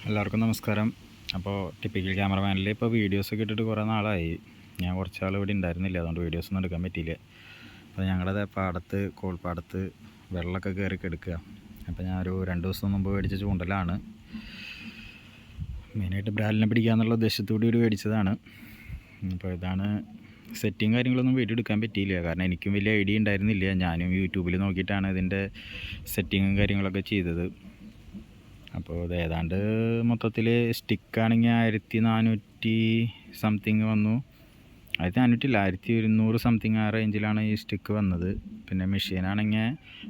എല്ലാവർക്കും നമസ്കാരം. അപ്പോൾ ടിപ്പിക്കൽ ക്യാമറമാനിൽ ഇപ്പോൾ വീഡിയോസൊക്കെ ഇട്ടിട്ട് കുറേ നാളായി. ഞാൻ കുറച്ച് നാൾ ഇവിടെ ഉണ്ടായിരുന്നില്ല, അതുകൊണ്ട് വീഡിയോസൊന്നും എടുക്കാൻ പറ്റിയില്ല. അപ്പോൾ ഞങ്ങളുടെ പാടത്ത് കോൾപ്പാടത്ത് വെള്ളമൊക്കെ കയറി കിടക്കുക. അപ്പോൾ ഞാനൊരു 2 ദിവസം മുമ്പ് മേടിച്ച ചൂണ്ടലാണ്. മെയിനായിട്ട് ബ്രാലിനെ പിടിക്കുക എന്നുള്ള ഉദ്ദേശത്തോടു കൂടി മേടിച്ചതാണ്. അപ്പോൾ ഇതാണ് സെറ്റിങ്. കാര്യങ്ങളൊന്നും വീഡിയോ എടുക്കാൻ പറ്റിയില്ല, കാരണം എനിക്കും വലിയ ഐഡിയ ഉണ്ടായിരുന്നില്ല. ഞാനും യൂട്യൂബിൽ നോക്കിയിട്ടാണ് ഇതിൻ്റെ സെറ്റിങ്ങും കാര്യങ്ങളൊക്കെ ചെയ്തത്. അപ്പോൾ ഇത് ഏതാണ്ട് മൊത്തത്തിൽ സ്റ്റിക്കാണെങ്കിൽ 1400 സംതിങ് വന്നു. 1400 ഇല്ല, 1200 സംതിങ് ആ റേഞ്ചിലാണ് ഈ സ്റ്റിക്ക് വന്നത്. പിന്നെ മെഷീനാണെങ്കിൽ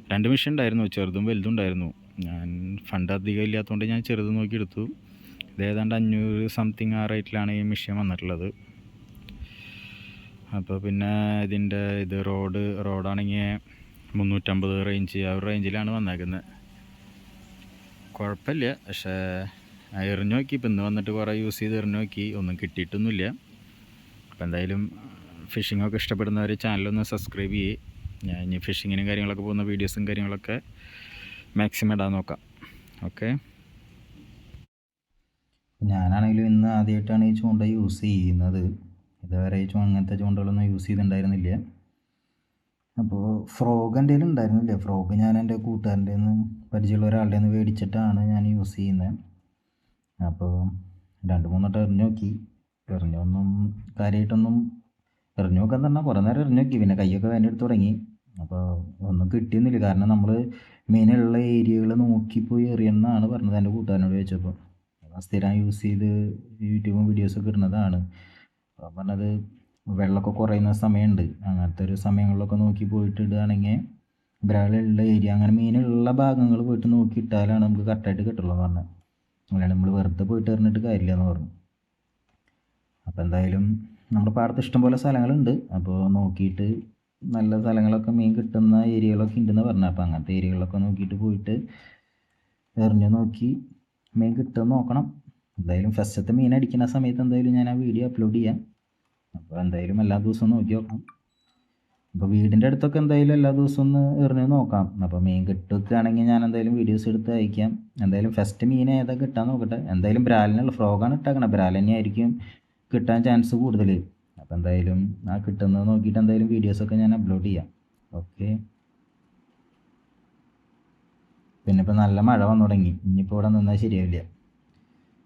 2 മെഷീൻ ഉണ്ടായിരുന്നു, ചെറുതും വലുതും ഉണ്ടായിരുന്നു. ഞാൻ ഫണ്ട് അധികം ഇല്ലാത്തതുകൊണ്ട് ഞാൻ ചെറുത് നോക്കി എടുത്തു. ഇത് ഏതാണ്ട് 500 സംതിങ് ആ റേറ്റിലാണ് ഈ മെഷീൻ വന്നിട്ടുള്ളത്. അപ്പോൾ പിന്നെ ഇതിൻ്റെ റോഡാണെങ്കിൽ 350 റേഞ്ച്, ആ ഒരു റേഞ്ചിലാണ് വന്നേക്കുന്നത്. കുഴപ്പമില്ല, പക്ഷേ എറിഞ്ഞു നോക്കി. ഇപ്പം ഇന്ന് വന്നിട്ട് കുറേ യൂസ് ചെയ്ത് എറിഞ്ഞു നോക്കി, ഒന്നും കിട്ടിയിട്ടൊന്നുമില്ല. അപ്പോൾ എന്തായാലും ഫിഷിങ്ങൊക്കെ ഇഷ്ടപ്പെടുന്നവർ ചാനലൊന്ന് സബ്സ്ക്രൈബ് ചെയ്യേ. ഞാൻ ഇനി ഫിഷിങ്ങിനും കാര്യങ്ങളൊക്കെ പോകുന്ന വീഡിയോസും കാര്യങ്ങളൊക്കെ മാക്സിമം ഇടാൻ നോക്കാം. ഓക്കെ. ഞാനാണെങ്കിലും ഇന്ന് ആദ്യമായിട്ടാണ് ഈ ചൂണ്ട യൂസ് ചെയ്യുന്നത്. ഇതുവരെ അങ്ങനത്തെ ചൂണ്ടകളൊന്നും യൂസ് ചെയ്തിട്ടുണ്ടായിരുന്നില്ല. അപ്പോൾ ഫ്രോഗ് എൻ്റെ കയ്യിൽ ഉണ്ടായിരുന്നില്ല. ഫ്രോഗ് ഞാൻ എൻ്റെ കൂട്ടുകാരൻ്റെ നിന്ന്, പരിചയമുള്ള ഒരാളുടെ നിന്ന് മേടിച്ചിട്ടാണ് ഞാൻ യൂസ് ചെയ്യുന്നത്. അപ്പോൾ 2-3 വട്ടം എറിഞ്ഞു നോക്കി. എറിഞ്ഞൊന്നും കാര്യമായിട്ടൊന്നും എറിഞ്ഞു നോക്കാൻ തന്നെ കുറേ നേരം എറിഞ്ഞു നോക്കി. പിന്നെ കൈയൊക്കെ വേദനയെടുത്ത് തുടങ്ങി. അപ്പോൾ ഒന്നും കിട്ടിയൊന്നുമില്ല. കാരണം നമ്മൾ മെയിനുള്ള ഏരിയകൾ നോക്കിപ്പോയി എറിയണമെന്നാണ് പറഞ്ഞത് എൻ്റെ കൂട്ടുകാരനോട് ചോദിച്ചപ്പോൾ. സ്ഥിരം യൂസ് ചെയ്ത് യൂട്യൂബും വീഡിയോസൊക്കെ ഇടുന്നതാണ്. അപ്പോൾ പറഞ്ഞത് വെള്ളമൊക്കെ കുറയുന്ന സമയമുണ്ട്, അങ്ങനത്തെ ഒരു സമയങ്ങളിലൊക്കെ നോക്കി പോയിട്ട് ഇടുകയാണെങ്കിൽ ബ്രാലുള്ള ഏരിയ, അങ്ങനെ മീനുള്ള ഭാഗങ്ങൾ പോയിട്ട് നോക്കി ഇട്ടാലാണ് നമുക്ക് കറക്റ്റായിട്ട് കിട്ടുള്ളൂ എന്ന് പറഞ്ഞത്. അല്ലാണ്ട് നമ്മൾ വെറുതെ പോയിട്ട് എറിഞ്ഞിട്ട് കാര്യമില്ല എന്ന് പറഞ്ഞു. അപ്പോൾ എന്തായാലും നമ്മുടെ പാടത്ത് ഇഷ്ടംപോലെ സ്ഥലങ്ങളുണ്ട്. അപ്പോൾ നോക്കിയിട്ട് നല്ല സ്ഥലങ്ങളൊക്കെ മീൻ കിട്ടുന്ന ഏരിയകളൊക്കെ ഉണ്ടെന്ന് പറഞ്ഞു. അപ്പോൾ അങ്ങനത്തെ ഏരിയകളിലൊക്കെ നോക്കിയിട്ട് പോയിട്ട് എറിഞ്ഞു നോക്കി മീൻ കിട്ടുമെന്ന് നോക്കണം. എന്തായാലും ഫസ്റ്റത്തെ മീൻ അടിക്കുന്ന സമയത്ത് എന്തായാലും ഞാൻ ആ വീഡിയോ അപ്ലോഡ് ചെയ്യാം. അപ്പോൾ എന്തായാലും എല്ലാ ദിവസവും നോക്കി നോക്കാം. അപ്പോൾ വീടിൻ്റെ അടുത്തൊക്കെ എന്തായാലും എല്ലാ ദിവസവും ഒന്ന് എറിഞ്ഞ് നോക്കാം. അപ്പോൾ മീൻ കിട്ടുകയാണെങ്കിൽ ഞാൻ എന്തായാലും വീഡിയോസ് എടുത്ത് അയക്കാം. എന്തായാലും ഫസ്റ്റ് മീൻ ഏതാ കിട്ടാൻ നോക്കട്ടെ. എന്തായാലും ബ്രാലിനുള്ള ഫ്രോഗാണ് ഇട്ടാക്കണം. ബ്രാൽ തന്നെയായിരിക്കും കിട്ടാൻ ചാൻസ് കൂടുതൽ. അപ്പോൾ എന്തായാലും ആ കിട്ടുന്നത് നോക്കിയിട്ട് എന്തായാലും വീഡിയോസൊക്കെ ഞാൻ അപ്ലോഡ് ചെയ്യാം. ഓക്കെ. പിന്നെ ഇപ്പോൾ നല്ല മഴ വന്നു തുടങ്ങി. ഇനിയിപ്പോൾ ഇവിടെ നിന്നാൽ ശരിയാവില്ല,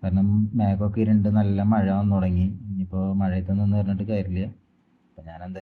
കാരണം മേഘമൊക്കെ ഇരുണ്ട് നല്ല മഴ വന്നു തുടങ്ങി. ഇനിയിപ്പോൾ മഴയത്ത് നിന്ന് എറിഞ്ഞിട്ട് കാര്യമില്ല. അപ്പോൾ ഞാൻ